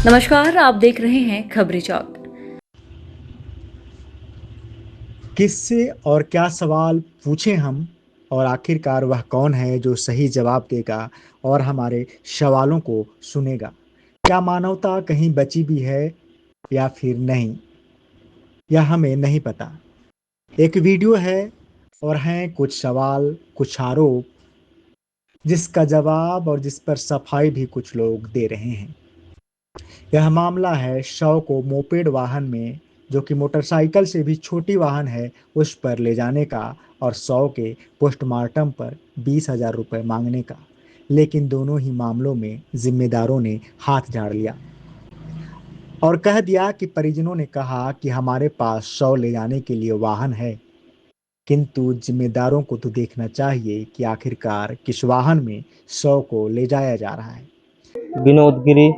नमस्कार, आप देख रहे हैं खबरी चौक। किससे और क्या सवाल पूछें हम और आखिरकार वह कौन है जो सही जवाब देगा और हमारे सवालों को सुनेगा? क्या मानवता कहीं बची भी है या फिर नहीं? यह हमें नहीं पता। एक वीडियो है और हैं कुछ सवाल, कुछ आरोप, जिसका जवाब और जिस पर सफाई भी कुछ लोग दे रहे हैं। यह मामला है शव को मोपेड वाहन में, जो कि मोटरसाइकिल से भी छोटी वाहन है, उस पर ले जाने का और शव के पोस्टमार्टम पर 20,000 रुपये मांगने का। लेकिन दोनों ही मामलों में जिम्मेदारों ने हाथ झाड़ लिया और कह दिया कि परिजनों ने कहा कि हमारे पास शव ले जाने के लिए वाहन है, किंतु जिम्मेदारों को तो देखना चाहिए कि आखिरकार किस वाहन में शव को ले जाया जा रहा है। विनोद गिरी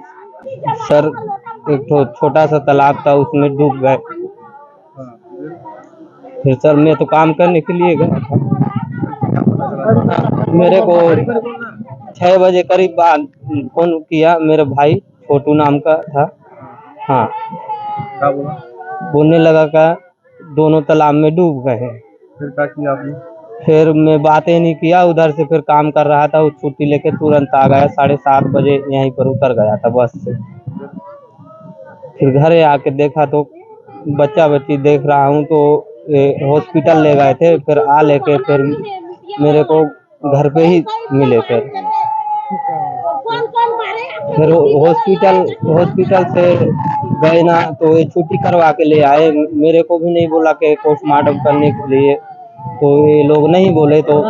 सर, एक छोटा सा तालाब था, उसमें डूब गए। फिर सर मैं तो काम करने के लिए गया था। मेरे को 6 बजे करीब बाद फोन किया, मेरे भाई छोटू नाम का था। हाँ, बोलने लगा का दोनों तालाब में डूब गए हैं। फिर क्या किया आपने? फिर मैं बातें नहीं किया, उधर से फिर काम कर रहा था, वो छुट्टी लेके तुरंत आ गया। 7:30 बजे यहीं पर उतर गया था बस से। फिर घरे आके देखा तो बच्चा बच्ची देख रहा हूँ, तो हॉस्पिटल ले गए थे। फिर लेके फिर मेरे को घर पे ही मिले। फिर हॉस्पिटल से गए ना, तो ये छुट्टी करवा के ले आए। मेरे को भी नहीं बोला कि पोस्टमार्टम करने के लिए, तो ये लोग नहीं बोले। तो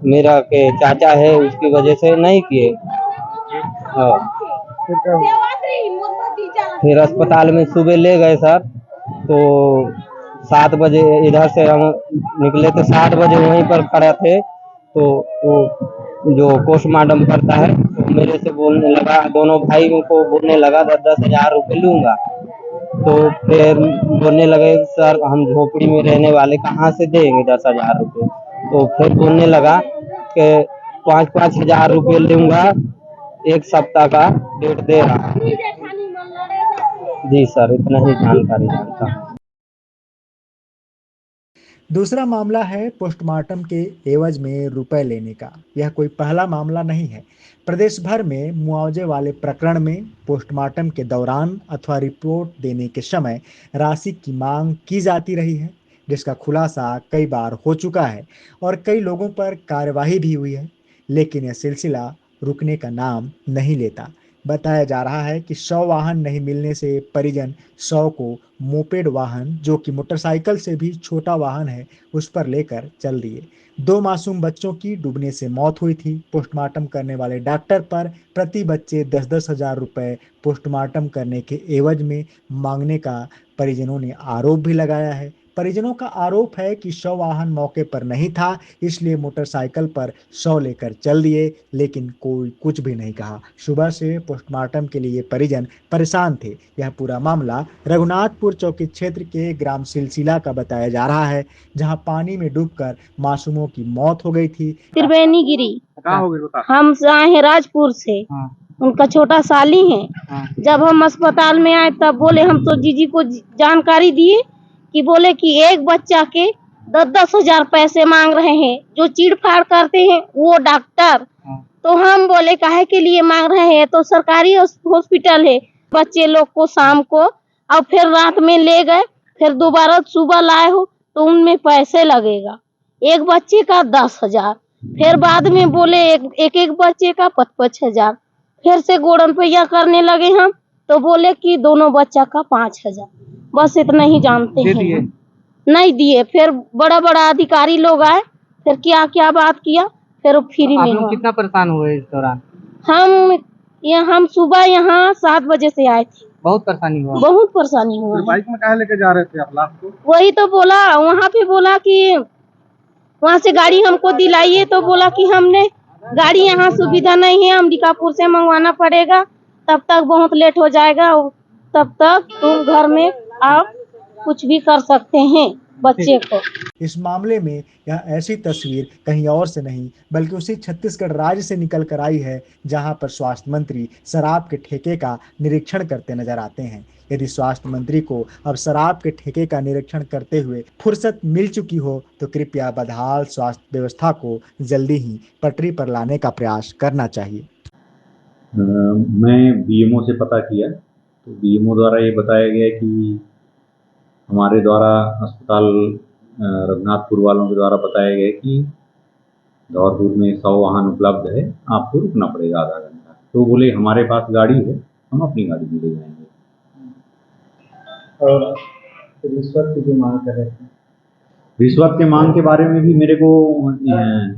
मेरा के चाचा है, उसकी वजह से नहीं किए। हाँ, फिर अस्पताल में सुबह ले गए सर, तो 7 बजे इधर से हम निकले थे। 7 बजे वहीं पर खड़े थे, तो वो जो पोस्टमार्टम करता है तो मेरे से बोलने लगा, दोनों भाइयों को बोलने लगा 10,000 रुपये लूंगा। तो फिर बोलने लगे, सर हम झोपड़ी में रहने वाले कहाँ से देंगे 10,000 रुपये। तो फिर बोलने लगा कि 5,000 रुपये लूंगा, 1 सप्ताह का डेट दे रहा हूँ। जी सर, इतना ही जानकारी जानता हूँ। दूसरा मामला है पोस्टमार्टम के एवज में रुपए लेने का। यह कोई पहला मामला नहीं है। प्रदेश भर में मुआवजे वाले प्रकरण में पोस्टमार्टम के दौरान अथवा रिपोर्ट देने के समय राशि की मांग की जाती रही है, जिसका खुलासा कई बार हो चुका है और कई लोगों पर कार्यवाही भी हुई है। लेकिन यह सिलसिला रुकने का नाम नहीं लेता। बताया जा रहा है कि शव वाहन नहीं मिलने से परिजन शव को मोपेड वाहन, जो कि मोटरसाइकिल से भी छोटा वाहन है, उस पर लेकर चल दिए। 2 मासूम बच्चों की डूबने से मौत हुई थी। पोस्टमार्टम करने वाले डॉक्टर पर प्रति बच्चे 10-10 हजार रुपये पोस्टमार्टम करने के एवज में मांगने का परिजनों ने आरोप भी लगाया है। परिजनों का आरोप है कि शव वाहन मौके पर नहीं था, इसलिए मोटरसाइकिल पर शव लेकर चल दिए, लेकिन कोई कुछ भी नहीं कहा। सुबह से पोस्टमार्टम के लिए परिजन परेशान थे। यह पूरा मामला रघुनाथपुर चौकी क्षेत्र के ग्राम सिलसिला का बताया जा रहा है, जहां पानी में डूबकर मासूमों की मौत हो गई थी। त्रिवेणी गिरी। कहाँ हो गई बता? हम आए हैं राजपुर से। हाँ। उनका छोटा साली है। हाँ। जब हम अस्पताल में आए तब बोले, हम तो जीजी को जानकारी दिए कि बोले कि एक बच्चा के 10-10 हजार पैसे मांग रहे हैं, जो चीड़ फाड़ करते हैं वो डॉक्टर। हाँ। तो हम बोले काहे के लिए मांग रहे हैं, तो सरकारी हॉस्पिटल है। बच्चे लोग को शाम को और फिर रात में ले गए, फिर दोबारा सुबह लाए हो तो उनमें पैसे लगेगा, एक बच्चे का 10,000। फिर बाद में बोले एक बच्चे का 5-5 हजार। फिर से गोड़न पैया करने लगे हम, तो बोले कि दोनों बच्चा का 5,000। बस इतना ही जानते हैं। नहीं दिए। फिर बड़ा बड़ा अधिकारी लोग आए, फिर क्या क्या बात किया, फिर फ्री में हुआ। कितना परेशान हुए इस दौरान? हम सुबह यहाँ 7 बजे से आए थे। बहुत परेशानी हुआ। बहुत परेशानी हुआ। बाइक में कहाँ लेके जा रहे थे आप लाश को? वही तो बोला, वहाँ पे बोला कि वहाँ से गाड़ी हमको दिलाइए, तो बोला कि हमने गाड़ी यहाँ सुविधा नहीं है, अंबिकापुर से मंगवाना पड़ेगा, तब तक बहुत लेट हो जाएगा, तब तक तुम घर में आप कुछ भी कर सकते हैं। बच्चे को। इस मामले में यह ऐसी तस्वीर कहीं और से नहीं बल्कि उसी छत्तीसगढ़ राज्य से निकल कर आई है जहां पर स्वास्थ्य मंत्री शराब के ठेके का निरीक्षण करते नजर आते हैं। यदि स्वास्थ्य मंत्री को अब शराब के ठेके का निरीक्षण करते हुए फुर्सत मिल चुकी हो तो कृपया बदहाल स्वास्थ्य व्यवस्था को जल्दी ही पटरी पर लाने का प्रयास करना चाहिए। मैं बीएमओ से पता किया तो बीएमओ द्वारा ये बताया गया कि हमारे द्वारा अस्पताल रघुनाथपुर वालों के द्वारा बताया गया कि धौरपुर में 100 वाहन उपलब्ध है, आपको रुकना पड़ेगा आधा घंटा। तो बोले हमारे पास गाड़ी है, हम अपनी गाड़ी में ले जाएंगे। और रिश्वत की जो मांग कर रहे थे, रिश्वत के मांग के बारे में भी मेरे को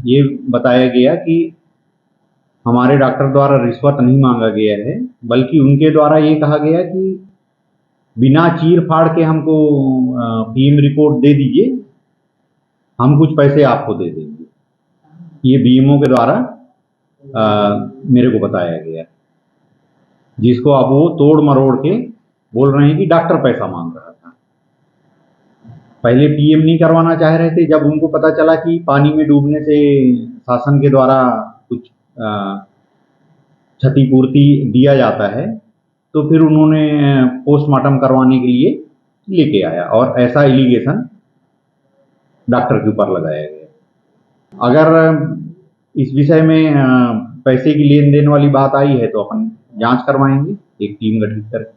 ये बताया गया कि हमारे डॉक्टर द्वारा रिश्वत नहीं मांगा गया है, बल्कि उनके द्वारा ये कहा गया कि बिना चीर फाड़ के हमको पीएम रिपोर्ट दे दीजिए, हम कुछ पैसे आपको दे देंगे। ये बीएमओ के द्वारा मेरे को बताया गया, जिसको अब वो तोड़ मरोड़ के बोल रहे हैं कि डॉक्टर पैसा मांग रहा था। पहले पीएम नहीं करवाना चाह रहे थे, जब उनको पता चला कि पानी में डूबने से शासन के द्वारा कुछ क्षतिपूर्ति दिया जाता है, तो फिर उन्होंने पोस्टमार्टम करवाने के लिए लेके आया और ऐसा एलिगेशन डॉक्टर के ऊपर लगाया गया। अगर इस विषय में पैसे की लेन देन वाली बात आई है तो अपन जांच करवाएंगे, एक टीम गठित करके।